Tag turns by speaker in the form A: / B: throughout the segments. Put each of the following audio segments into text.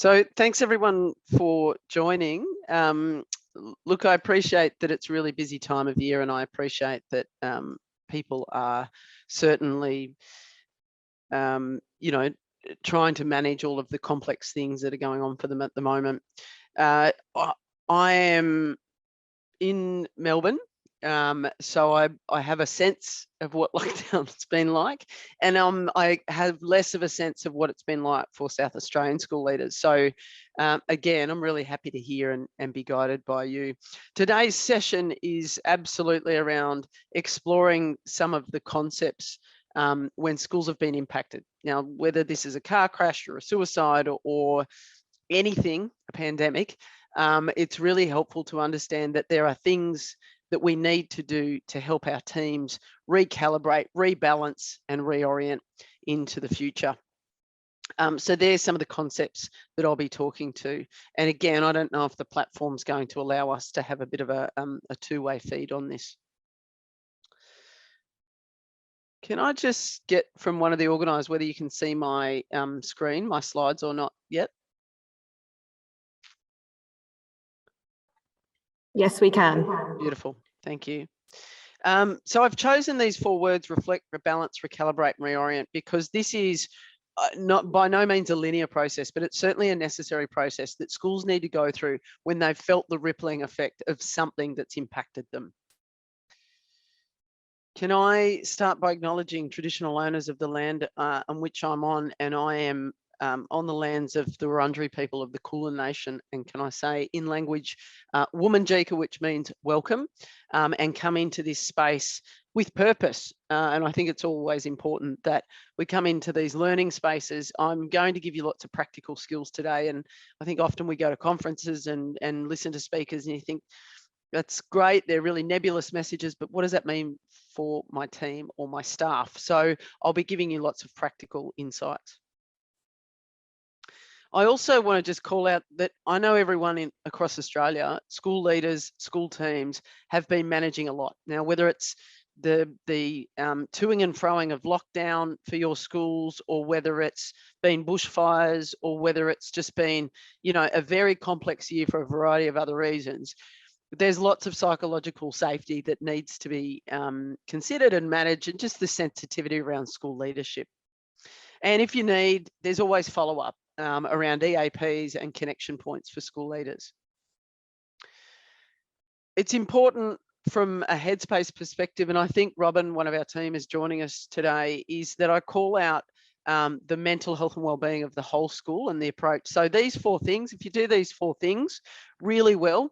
A: So thanks everyone for joining. Look, I appreciate that it's a really busy time of year, and I appreciate that people are certainly, trying to manage all of the complex things that are going on for them at the moment. I am in Melbourne. So I have a sense of what lockdown's been like, and I have less of a sense of what it's been like for South Australian school leaders. So again, I'm really happy to hear and be guided by you. Today's session is absolutely around exploring some of the concepts when schools have been impacted. Now, whether this is a car crash or a suicide or anything, a pandemic, it's really helpful to understand that there are things that we need to do to help our teams recalibrate, rebalance, and reorient into the future. So there's some of the concepts that I'll be talking to. And again, I don't know if the platform's going to allow us to have a bit of a two-way feed on this. Can I just get from one of the organisers whether you can see my screen, my slides or not yet?
B: Yes, we can.
A: Beautiful, thank you. So I've chosen these 4 words: reflect, rebalance, recalibrate, and reorient, because this is not by no means a linear process, but it's certainly a necessary process that schools need to go through when they've felt the rippling effect of something that's impacted them. Can I start by acknowledging traditional owners of the land on which I'm on, and I am on the lands of the Wurundjeri people of the Kulin Nation, and can I say in language Womanjeka, which means welcome, and come into this space with purpose. And I think it's always important that we come into these learning spaces. I'm going to give you lots of practical skills today, and I think often we go to conferences and listen to speakers and you think, that's great, they're really nebulous messages, but what does that mean for my team or my staff? So I'll be giving you lots of practical insights. I also want to just call out that I know everyone across Australia, school leaders, school teams have been managing a lot. Now, whether it's the toing and froing of lockdown for your schools, or whether it's been bushfires, or whether it's just been, a very complex year for a variety of other reasons, there's lots of psychological safety that needs to be considered and managed, and just the sensitivity around school leadership. And if you need, there's always follow-up around EAPs and connection points for school leaders. It's important from a headspace perspective, and I think Robin, one of our team, is joining us today, is that I call out the mental health and wellbeing of the whole school and the approach. So these 4 things, if you do these 4 things really well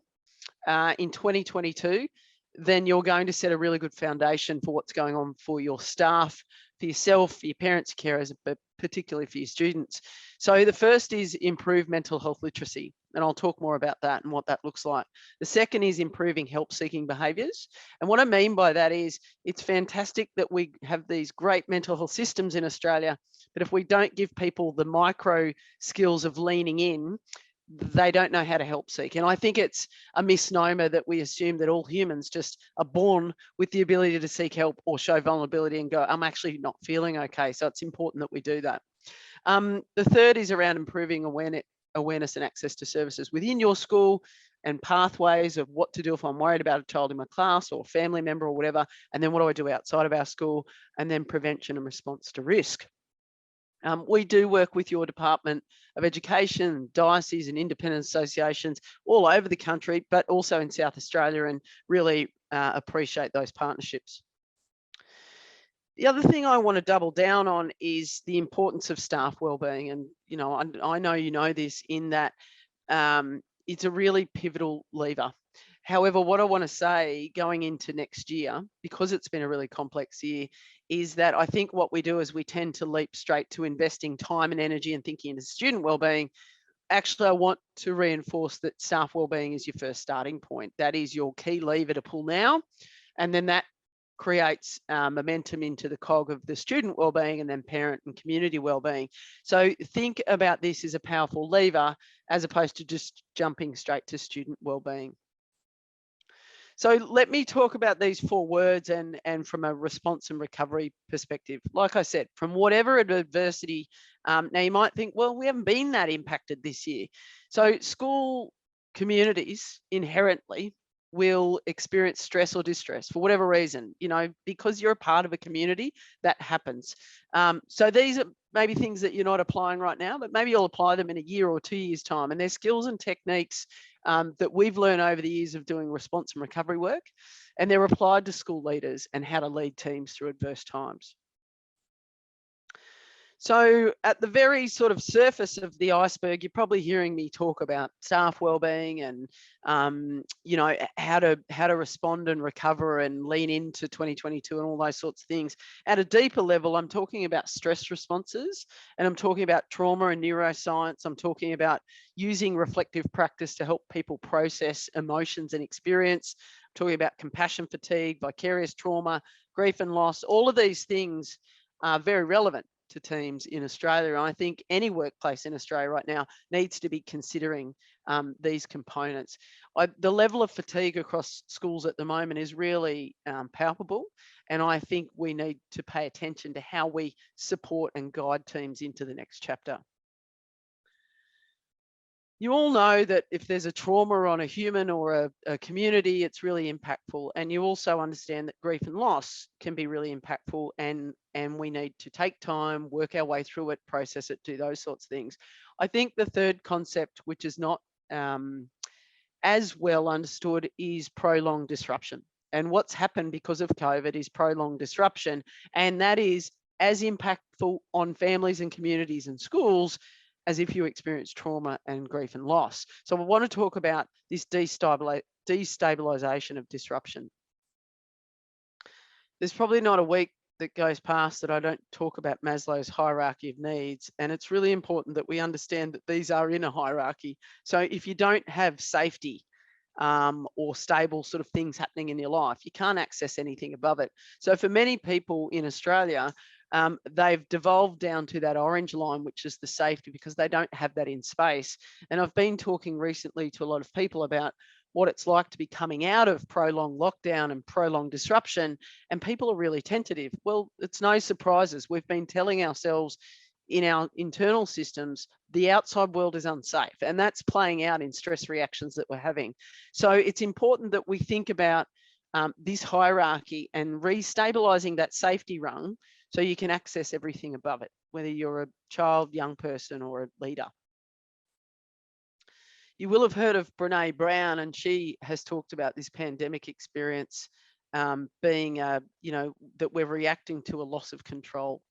A: in 2022, then you're going to set a really good foundation for what's going on for your staff, for yourself, for your parents, carers, but particularly for your students. So the first is improve mental health literacy, and I'll talk more about that and what that looks like. The second is improving help-seeking behaviours. And what I mean by that is it's fantastic that we have these great mental health systems in Australia, but if we don't give people the micro skills of leaning in, they don't know how to help seek. And I think it's a misnomer that we assume that all humans just are born with the ability to seek help or show vulnerability and go, I'm actually not feeling okay. So it's important that we do that. The third is around improving awareness and access to services within your school, and pathways of what to do if I'm worried about a child in my class or a family member or whatever. And then what do I do outside of our school? And then prevention and response to risk. We do work with your Department of Education, diocese and independent associations all over the country, but also in South Australia, and really appreciate those partnerships. The other thing I want to double down on is the importance of staff wellbeing. And, I know you know this, in that it's a really pivotal lever. However, what I want to say going into next year, because it's been a really complex year, is that I think what we do is we tend to leap straight to investing time and energy and thinking into student wellbeing. Actually, I want to reinforce that staff wellbeing is your first starting point. That is your key lever to pull now. And then that creates momentum into the cog of the student wellbeing, and then parent and community wellbeing. So think about this as a powerful lever, as opposed to just jumping straight to student wellbeing. So let me talk about these 4 words and from a response and recovery perspective. Like I said, from whatever adversity, now you might think, well, we haven't been that impacted this year. So school communities inherently will experience stress or distress for whatever reason, because you're a part of a community, that happens. So these are maybe things that you're not applying right now, but maybe you'll apply them in a year or 2 years' time. And there's skills and techniques that we've learned over the years of doing response and recovery work, and they're applied to school leaders and how to lead teams through adverse times. So at the very sort of surface of the iceberg, you're probably hearing me talk about staff wellbeing and, how to respond and recover and lean into 2022 and all those sorts of things. At a deeper level, I'm talking about stress responses, and I'm talking about trauma and neuroscience. I'm talking about using reflective practice to help people process emotions and experience. I'm talking about compassion fatigue, vicarious trauma, grief and loss. All of these things are very relevant to teams in Australia. And I think any workplace in Australia right now needs to be considering these components. The level of fatigue across schools at the moment is really palpable. And I think we need to pay attention to how we support and guide teams into the next chapter. You all know that if there's a trauma on a human or a community, it's really impactful. And you also understand that grief and loss can be really impactful, and we need to take time, work our way through it, process it, do those sorts of things. I think the third concept, which is not as well understood, is prolonged disruption. And what's happened because of COVID is prolonged disruption. And that is as impactful on families and communities and schools as if you experience trauma and grief and loss. So I want to talk about this destabilization of disruption. There's probably not a week that goes past that I don't talk about Maslow's hierarchy of needs. And it's really important that we understand that these are in a hierarchy. So if you don't have safety or stable sort of things happening in your life, you can't access anything above it. So for many people in Australia, they've devolved down to that orange line, which is the safety, because they don't have that in space. And I've been talking recently to a lot of people about what it's like to be coming out of prolonged lockdown and prolonged disruption, and people are really tentative. Well, it's no surprises. We've been telling ourselves in our internal systems, the outside world is unsafe, and that's playing out in stress reactions that we're having. So it's important that we think about this hierarchy and restabilizing that safety rung so you can access everything above it, whether you're a child, young person, or a leader. You will have heard of Brené Brown, and she has talked about this pandemic experience being, that we're reacting to a loss of control.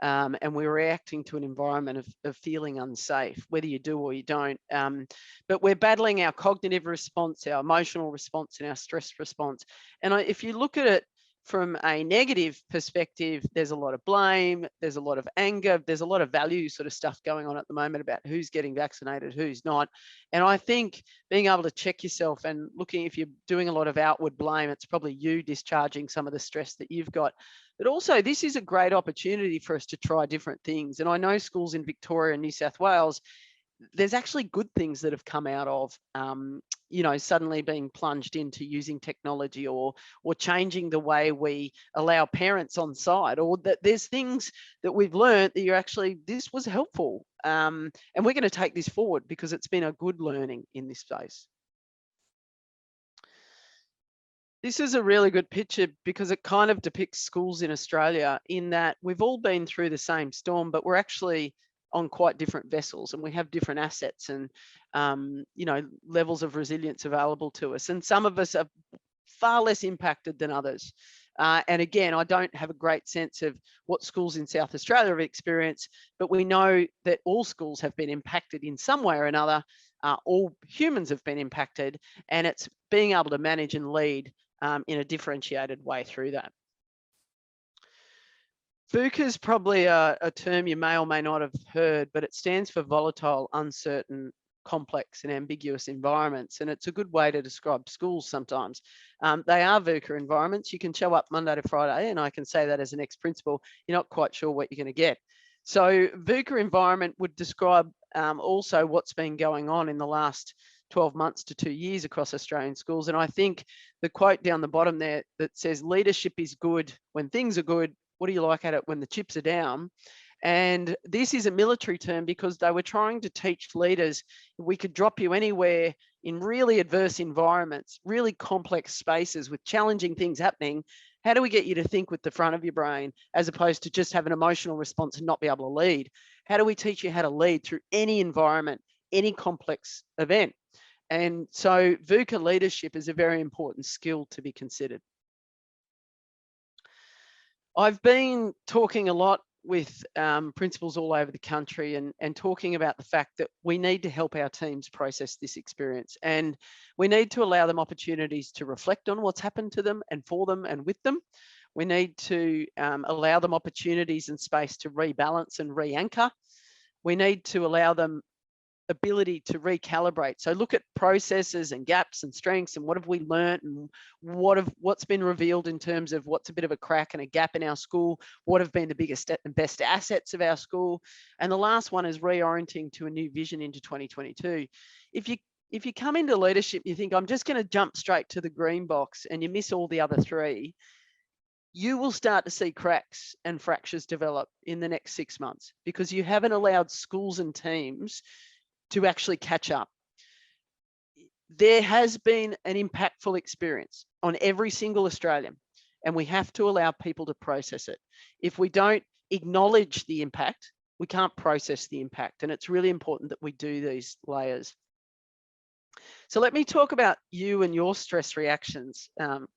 A: And we're reacting to an environment of feeling unsafe, whether you do or you don't. But we're battling our cognitive response, our emotional response, and our stress response. And if you look at it from a negative perspective, there's a lot of blame, there's a lot of anger, there's a lot of value sort of stuff going on at the moment about who's getting vaccinated, who's not. And I think being able to check yourself and looking, if you're doing a lot of outward blame, it's probably you discharging some of the stress that you've got. But also, this is a great opportunity for us to try different things. And I know schools in Victoria and New South Wales, there's actually good things that have come out of, suddenly being plunged into using technology or changing the way we allow parents on site, or that there's things that we've learned that you're actually, this was helpful. And we're going to take this forward because it's been a good learning in this space. This is a really good picture because it kind of depicts schools in Australia in that we've all been through the same storm, but we're actually on quite different vessels, and we have different assets and, levels of resilience available to us. And some of us are far less impacted than others. And again, I don't have a great sense of what schools in South Australia have experienced, but we know that all schools have been impacted in some way or another. All humans have been impacted, and it's being able to manage and lead in a differentiated way through that. VUCA is probably a term you may or may not have heard, but it stands for volatile, uncertain, complex and ambiguous environments. And it's a good way to describe schools sometimes. They are VUCA environments. You can show up Monday to Friday, and I can say that as an ex-principal, you're not quite sure what you're going to get. So VUCA environment would describe also what's been going on in the last 12 months to 2 years across Australian schools. And I think the quote down the bottom there that says leadership is good when things are good. What do you like at it when the chips are down? And this is a military term because they were trying to teach leaders we could drop you anywhere in really adverse environments, really complex spaces with challenging things happening. How do we get you to think with the front of your brain as opposed to just have an emotional response and not be able to lead? How do we teach you how to lead through any environment, any complex event? And so VUCA leadership is a very important skill to be considered. I've been talking a lot with principals all over the country and talking about the fact that we need to help our teams process this experience, and we need to allow them opportunities to reflect on what's happened to them and for them and with them. We need to allow them opportunities and space to rebalance and re-anchor. We need to allow them ability to recalibrate. So look at processes and gaps and strengths and what have we learned and what's been revealed in terms of what's a bit of a crack and a gap in our school, what have been the biggest and best assets of our school. And the last one is reorienting to a new vision into 2022. If you come into leadership, you think I'm just going to jump straight to the green box and you miss all the other three, you will start to see cracks and fractures develop in the next 6 months because you haven't allowed schools and teams to actually catch up. There has been an impactful experience on every single Australian, and we have to allow people to process it. If we don't acknowledge the impact, we can't process the impact, and it's really important that we do these layers. So let me talk about you and your stress reactions,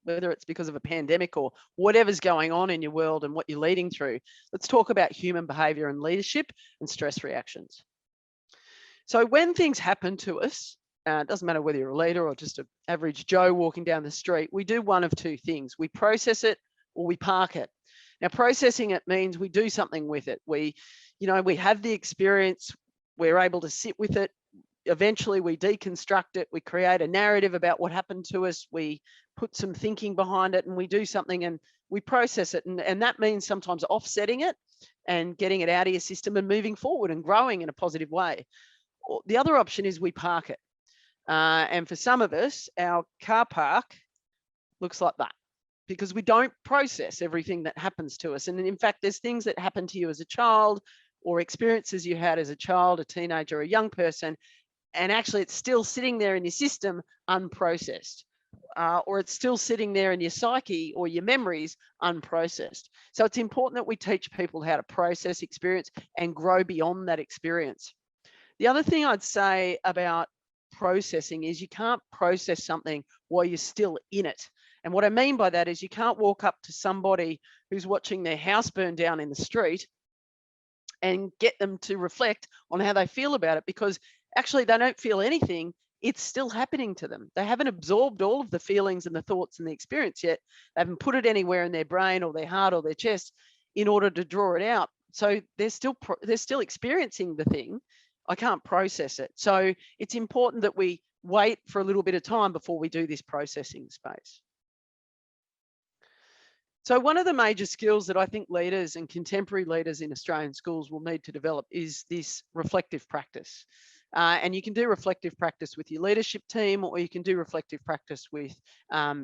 A: whether it's because of a pandemic or whatever's going on in your world and what you're leading through. Let's talk about human behavior and leadership and stress reactions. So when things happen to us, it doesn't matter whether you're a leader or just an average Joe walking down the street, we do one of two things. We process it or we park it. Now, processing it means we do something with it. We have the experience, we're able to sit with it. Eventually we deconstruct it. We create a narrative about what happened to us. We put some thinking behind it and we do something and we process it. And that means sometimes offsetting it and getting it out of your system and moving forward and growing in a positive way. The other option is we park it. And for some of us, our car park looks like that because we don't process everything that happens to us. And in fact, there's things that happen to you as a child or experiences you had as a child, a teenager, a young person, and actually it's still sitting there in your system unprocessed. Or it's still sitting there in your psyche or your memories unprocessed. So it's important that we teach people how to process experience and grow beyond that experience. The other thing I'd say about processing is you can't process something while you're still in it. And what I mean by that is you can't walk up to somebody who's watching their house burn down in the street and get them to reflect on how they feel about it, because actually they don't feel anything. It's still happening to them. They haven't absorbed all of the feelings and the thoughts and the experience yet. They haven't put it anywhere in their brain or their heart or their chest in order to draw it out. So they're still experiencing the thing. I can't process it. So it's important that we wait for a little bit of time before we do this processing space. So one of the major skills that I think leaders and contemporary leaders in Australian schools will need to develop is this reflective practice. And you can do reflective practice with your leadership team, or you can do reflective practice with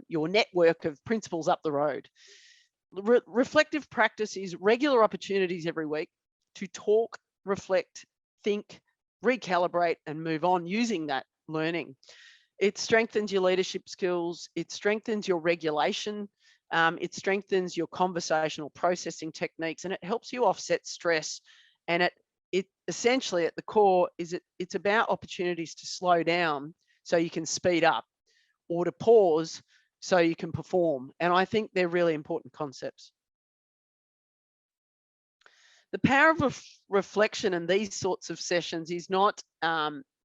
A: your network of principals up the road. Reflective practice is regular opportunities every week to talk, reflect, think, recalibrate and move on using that learning. It strengthens your leadership skills, it strengthens your regulation, it strengthens your conversational processing techniques, and it helps you offset stress. And it essentially at the core is it's about opportunities to slow down so you can speed up, or to pause so you can perform. And I think they're really important concepts. The power of reflection in these sorts of sessions is not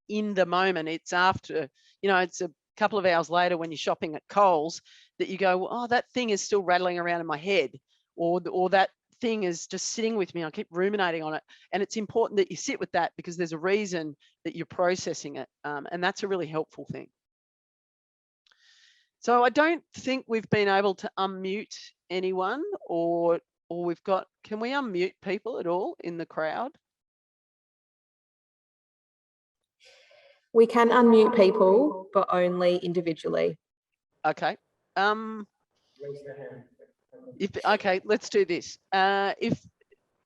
A: in the moment. It's after, it's a couple of hours later when you're shopping at Coles that you go, oh, that thing is still rattling around in my head, or that thing is just sitting with me. I keep ruminating on it. And it's important that you sit with that because there's a reason that you're processing it. And that's a really helpful thing. So I don't think we've been able to unmute anyone, or we've got, can we unmute people at all in the crowd?
B: We can unmute people, but only individually.
A: Okay. Okay, let's do this. If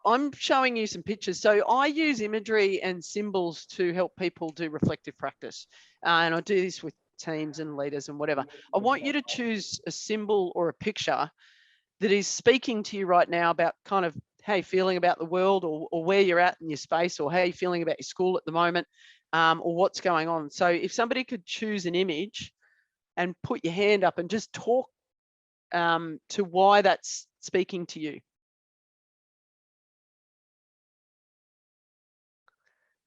A: I'm showing you some pictures, so I use imagery and symbols to help people do reflective practice, and I do this with teams and leaders and whatever. I want you to choose a symbol or a picture that is speaking to you right now about kind of how you're feeling about the world, or where you're at in your space, or how you're feeling about your school at the moment, or what's going on. So if somebody could choose an image and put your hand up and just talk to why that's speaking to you.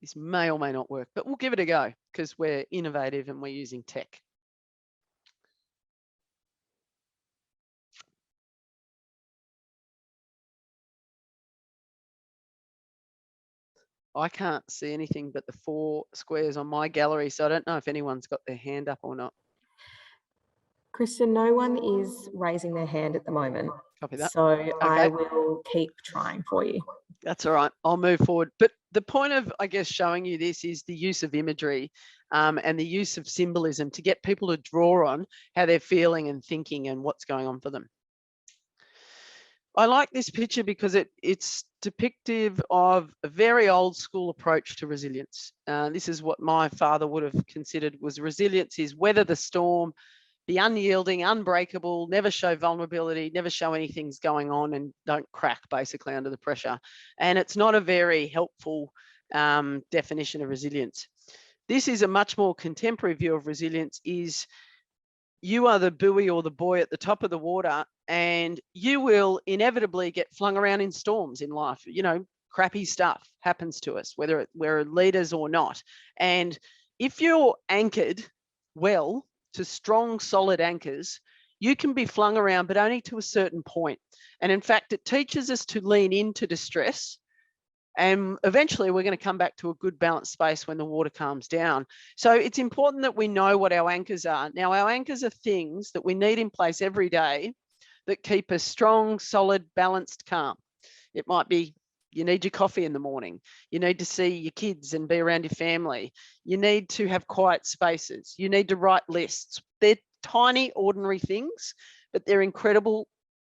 A: This may or may not work, but we'll give it a go because we're innovative and we're using tech. I can't see anything but the 4 squares on my gallery, so I don't know if anyone's got their hand up or not.
B: Kristen, no one is raising their hand at the moment.
A: Copy that.
B: So
A: Okay.
B: I will keep trying for you.
A: That's all right. I'll move forward. But the point of, I guess, showing you this is the use of imagery and the use of symbolism to get people to draw on how they're feeling and thinking and what's going on for them. I like this picture because it's depictive of a very old school approach to resilience. This is what my father would have considered was resilience: is weather the storm, be unyielding, unbreakable, never show vulnerability, never show anything's going on, and don't crack basically under the pressure. And it's not a very helpful definition of resilience. This is a much more contemporary view of resilience: is you are the buoy or the buoy at the top of the water, and you will inevitably get flung around in storms in life. You know, crappy stuff happens to us, whether we're leaders or not. And if you're anchored well to strong, solid anchors, you can be flung around, but only to a certain point. And in fact, it teaches us to lean into distress. And eventually we're going to come back to a good balanced space when the water calms down. So it's important that we know what our anchors are. Now, our anchors are things that we need in place every day that keep us strong, solid, balanced, calm. It might be you need your coffee in the morning. You need to see your kids and be around your family. You need to have quiet spaces. You need to write lists. They're tiny, ordinary things, but they're incredible,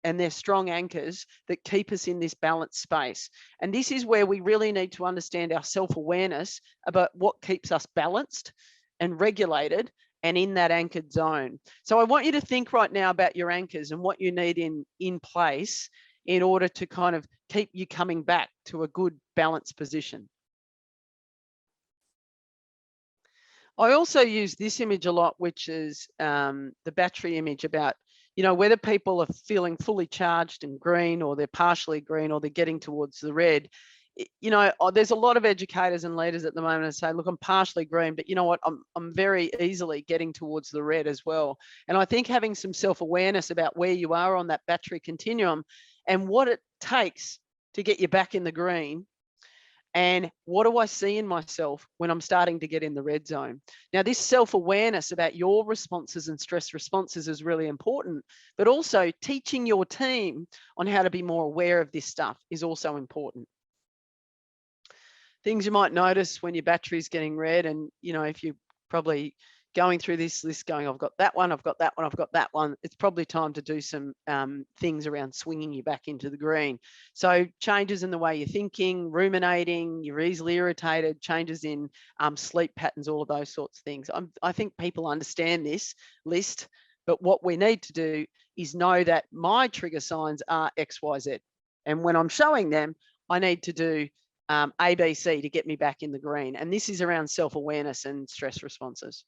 A: and they're strong anchors that keep us in this balanced space. And this is where we really need to understand our self-awareness about what keeps us balanced and regulated and in that anchored zone. So I want you to think right now about your anchors and what you need in place in order to kind of keep you coming back to a good balanced position. I also use this image a lot, which is the battery image about, you know, whether people are feeling fully charged and green, or they're partially green, or they're getting towards the red. You know, there's a lot of educators and leaders at the moment that say, look, I'm partially green, but you know what, I'm very easily getting towards the red as well. And I think having some self-awareness about where you are on that battery continuum and what it takes to get you back in the green, and what do I see in myself when I'm starting to get in the red zone? Now, this self-awareness about your responses and stress responses is really important, but also teaching your team on how to be more aware of this stuff is also important. Things you might notice when your battery's getting red, and you know, if you're probably going through this list going, I've got that one, I've got that one, I've got that one, it's probably time to do some things around swinging you back into the green. So changes in the way you're thinking, ruminating, you're easily irritated, changes in sleep patterns, all of those sorts of things. I think people understand this list, but what we need to do is know that my trigger signs are X, Y, Z. And when I'm showing them, I need to do A, B, C to get me back in the green. And this is around self-awareness and stress responses.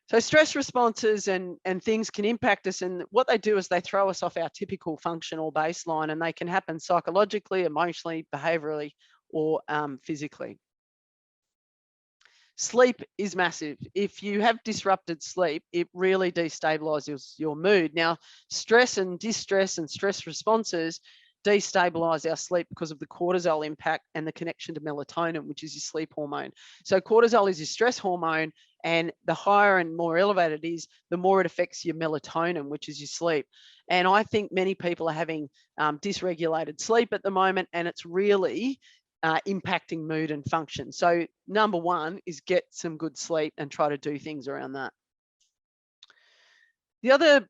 A: So stress responses and things can impact us, and what they do is they throw us off our typical functional baseline, and they can happen psychologically, emotionally, behaviorally, or physically. Sleep is massive. If you have disrupted sleep, it really destabilizes your mood. Now, stress and distress and stress responses destabilize our sleep because of the cortisol impact and the connection to melatonin, which is your sleep hormone. So cortisol is your stress hormone, and the higher and more elevated it is, the more it affects your melatonin, which is your sleep. And I think many people are having dysregulated sleep at the moment, and it's really impacting mood and function. So number one is get some good sleep and try to do things around that. The other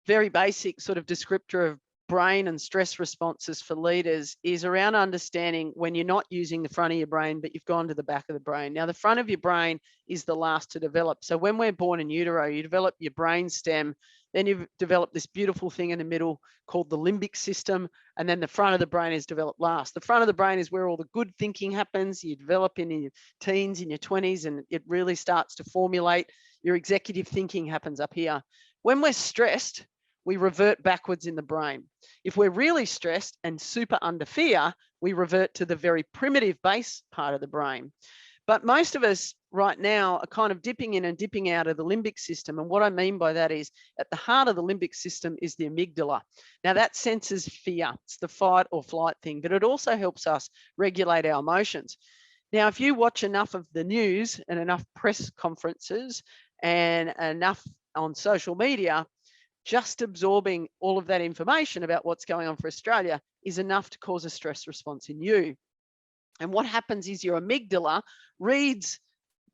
A: very basic sort of descriptor of brain and stress responses for leaders is around understanding when you're not using the front of your brain, but you've gone to the back of the brain. Now, the front of your brain is the last to develop. So when we're born in utero, you develop your brain stem, then you've developed this beautiful thing in the middle called the limbic system, and then the front of the brain is developed last. The front of the brain is where all the good thinking happens. You develop in your teens, in your 20s, and it really starts to formulate. Your executive thinking happens up here. When we're stressed, we revert backwards in the brain. If we're really stressed and super under fear, we revert to the very primitive base part of the brain. But most of us right now are kind of dipping in and dipping out of the limbic system. And what I mean by that is at the heart of the limbic system is the amygdala. Now that senses fear. It's the fight or flight thing, but it also helps us regulate our emotions. Now, if you watch enough of the news and enough press conferences and enough on social media, just absorbing all of that information about what's going on for Australia is enough to cause a stress response in you. And what happens is your amygdala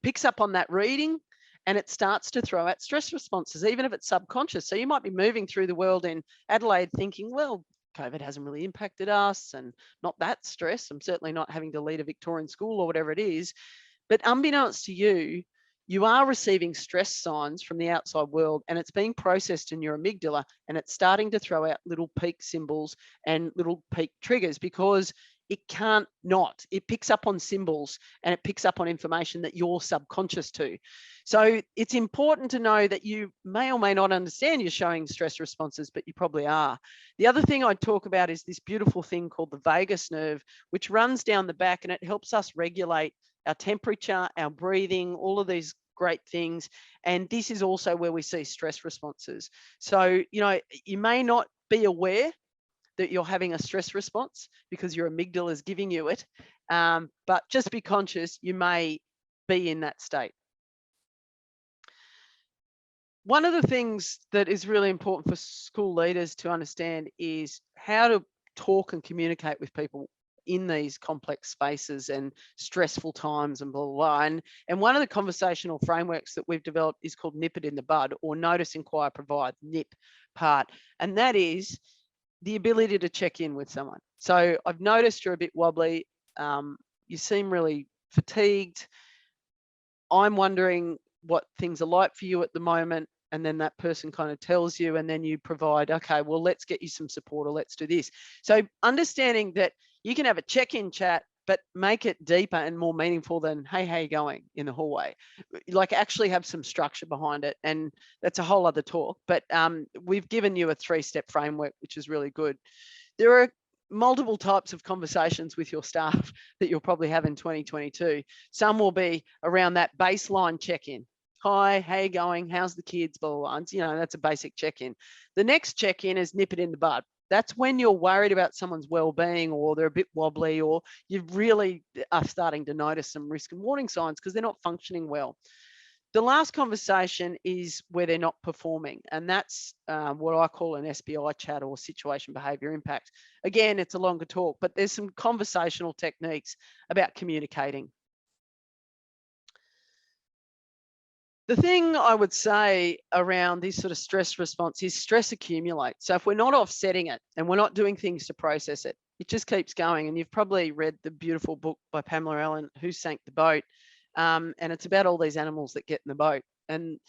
A: picks up on that reading, and it starts to throw out stress responses, even if it's subconscious. So you might be moving through the world in Adelaide thinking, well, COVID hasn't really impacted us and not that stress. I'm certainly not having to lead a Victorian school or whatever it is. But unbeknownst to you, you are receiving stress signs from the outside world, and it's being processed in your amygdala, and it's starting to throw out little peak symbols and little peak triggers because it can't not. It picks up on symbols and it picks up on information that you're subconscious to. So it's important to know that you may or may not understand you're showing stress responses, but you probably are. The other thing I'd talk about is this beautiful thing called the vagus nerve, which runs down the back, and it helps us regulate our temperature, our breathing, all of these great things. And this is also where we see stress responses. So, you may not be aware that you're having a stress response because your amygdala is giving you it. But just be conscious, you may be in that state. One of the things that is really important for school leaders to understand is how to talk and communicate with people in these complex spaces and stressful times and blah, blah, blah. And one of the conversational frameworks that we've developed is called nip it in the bud, or notice, inquire, provide, NIP part. And that is the ability to check in with someone. So I've noticed you're a bit wobbly. You seem really fatigued. I'm wondering what things are like for you at the moment. And then that person kind of tells you, and then you provide, okay, well, let's get you some support, or let's do this. So understanding that you can have a check-in chat, but make it deeper and more meaningful than, hey, how you going in the hallway? Like actually have some structure behind it. And that's a whole other talk, but we've given you a 3-step framework, which is really good. There are multiple types of conversations with your staff that you'll probably have in 2022. Some will be around that baseline check-in. Hi, how you going? How's the kids? Blah, blah, blah. That's a basic check-in. The next check-in is nip it in the bud. That's when you're worried about someone's well-being, or they're a bit wobbly, or you really are starting to notice some risk and warning signs because they're not functioning well. The last conversation is where they're not performing, and that's what I call an SBI chat, or situation behavior impact. Again, it's a longer talk, but there's some conversational techniques about communicating. The thing I would say around this sort of stress response is stress accumulates. So if we're not offsetting it and we're not doing things to process it, it just keeps going. And you've probably read the beautiful book by Pamela Allen, Who Sank the Boat? And it's about all these animals that get in the boat. And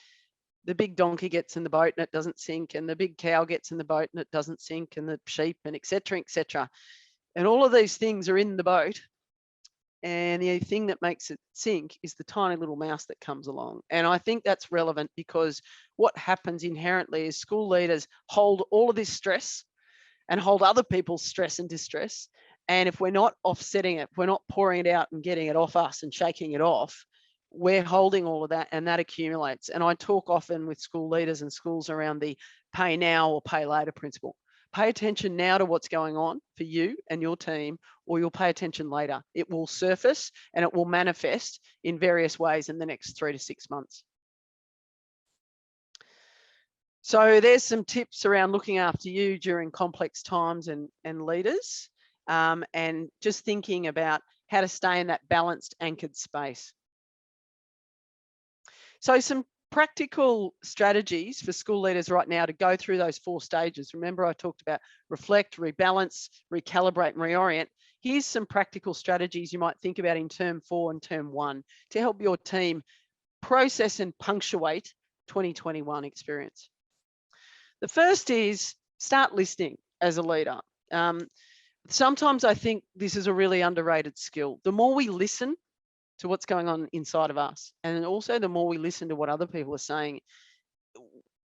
A: the big donkey gets in the boat and it doesn't sink, and the big cow gets in the boat and it doesn't sink, and the sheep, and et cetera, et cetera. And all of these things are in the boat. And the thing that makes it sink is the tiny little mouse that comes along. And I think that's relevant because what happens inherently is school leaders hold all of this stress and hold other people's stress and distress. And if we're not offsetting it, if we're not pouring it out and getting it off us and shaking it off, we're holding all of that, and that accumulates. And I talk often with school leaders and schools around the pay now or pay later principle. Pay attention now to what's going on for you and your team, or you'll pay attention later. It will surface and it will manifest in various ways in the next 3 to 6 months. So there's some tips around looking after you during complex times and leaders, and just thinking about how to stay in that balanced, anchored space. So some practical strategies for school leaders right now to go through those 4 stages. Remember, I talked about reflect, rebalance, recalibrate, and reorient. Here's some practical strategies you might think about in term 4 and term 1 to help your team process and punctuate 2021 experience. The first is start listening as a leader. Sometimes I think this is a really underrated skill. The more we listen to what's going on inside of us, and also the more we listen to what other people are saying,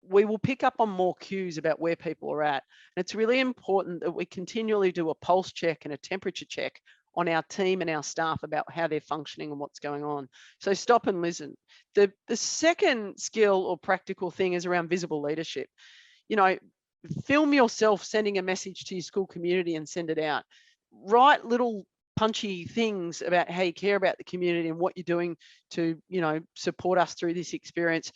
A: we will pick up on more cues about where people are at. And it's really important that we continually do a pulse check and a temperature check on our team and our staff about how they're functioning and what's going on. So stop and listen. The second skill or practical thing is around visible leadership. You know, film yourself sending a message to your school community and send it out. Write little punchy things about how you care about the community and what you're doing to, support us through this experience.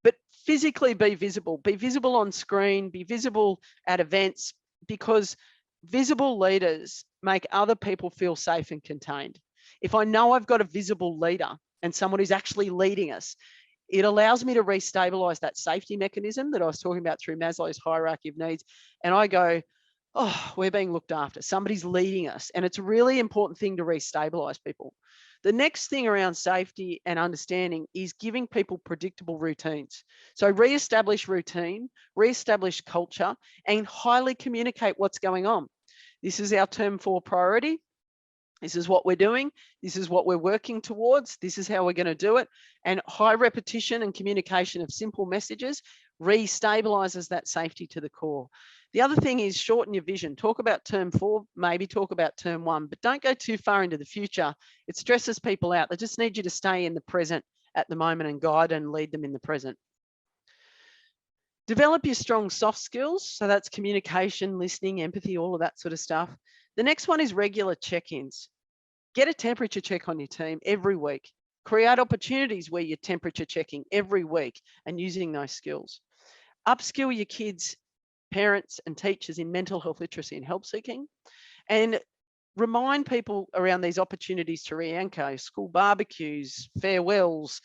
A: But physically be visible on screen, be visible at events, because visible leaders make other people feel safe and contained. If I know I've got a visible leader and someone who's actually leading us, it allows me to restabilize that safety mechanism that I was talking about through Maslow's hierarchy of needs. And I go, oh, we're being looked after. Somebody's leading us. And it's a really important thing to restabilize people. The next thing around safety and understanding is giving people predictable routines. So re-establish routine, re-establish culture, and highly communicate what's going on. This is our term 4 priority. This is what we're doing. This is what we're working towards. This is how we're going to do it. And high repetition and communication of simple messages re-stabilizes that safety to the core. The other thing is shorten your vision. Talk about term 4, maybe talk about term 1, but don't go too far into the future. It stresses people out. They just need you to stay in the present at the moment and guide and lead them in the present. Develop your strong soft skills. So that's communication, listening, empathy, all of that sort of stuff. The next one is regular check-ins. Get a temperature check on your team every week. Create opportunities where you're temperature checking every week and using those skills. Upskill your kids, parents and teachers in mental health literacy and help seeking. And remind people around these opportunities to re-anchor, school barbecues, farewells,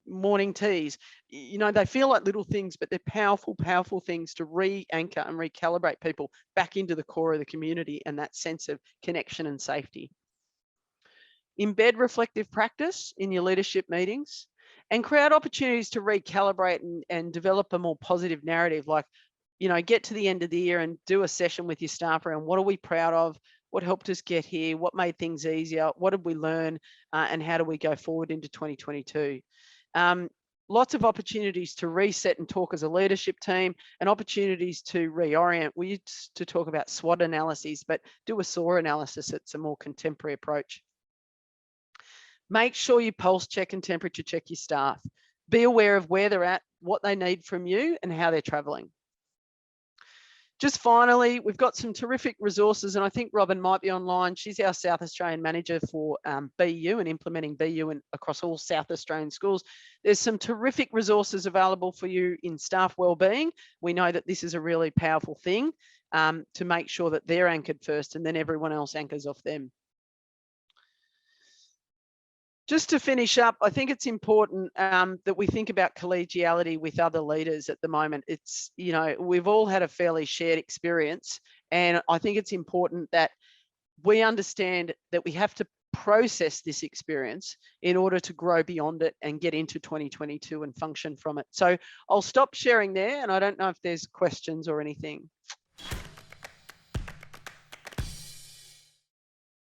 A: morning teas. They feel like little things, but they're powerful, powerful things to re-anchor and recalibrate people back into the core of the community and that sense of connection and safety. Embed reflective practice in your leadership meetings and create opportunities to recalibrate and develop a more positive narrative. Like, get to the end of the year and do a session with your staff around what are we proud of, what helped us get here, what made things easier, what did we learn, and how do we go forward into 2022. Lots of opportunities to reset and talk as a leadership team, and opportunities to reorient. We used to talk about SWOT analyses, but do a SOAR analysis. It's a more contemporary approach. Make sure you pulse check and temperature check your staff. Be aware of where they're at, what they need from you, and how they're traveling. Just finally, we've got some terrific resources, and I think Robin might be online. She's our South Australian manager for BU and implementing BU across all South Australian schools. There's some terrific resources available for you in staff wellbeing. We know that this is a really powerful thing to make sure that they're anchored first and then everyone else anchors off them. Just to finish up, I think it's important that we think about collegiality with other leaders at the moment. It's, we've all had a fairly shared experience, and I think it's important that we understand that we have to process this experience in order to grow beyond it and get into 2022 and function from it. So I'll stop sharing there, and I don't know if there's questions or anything.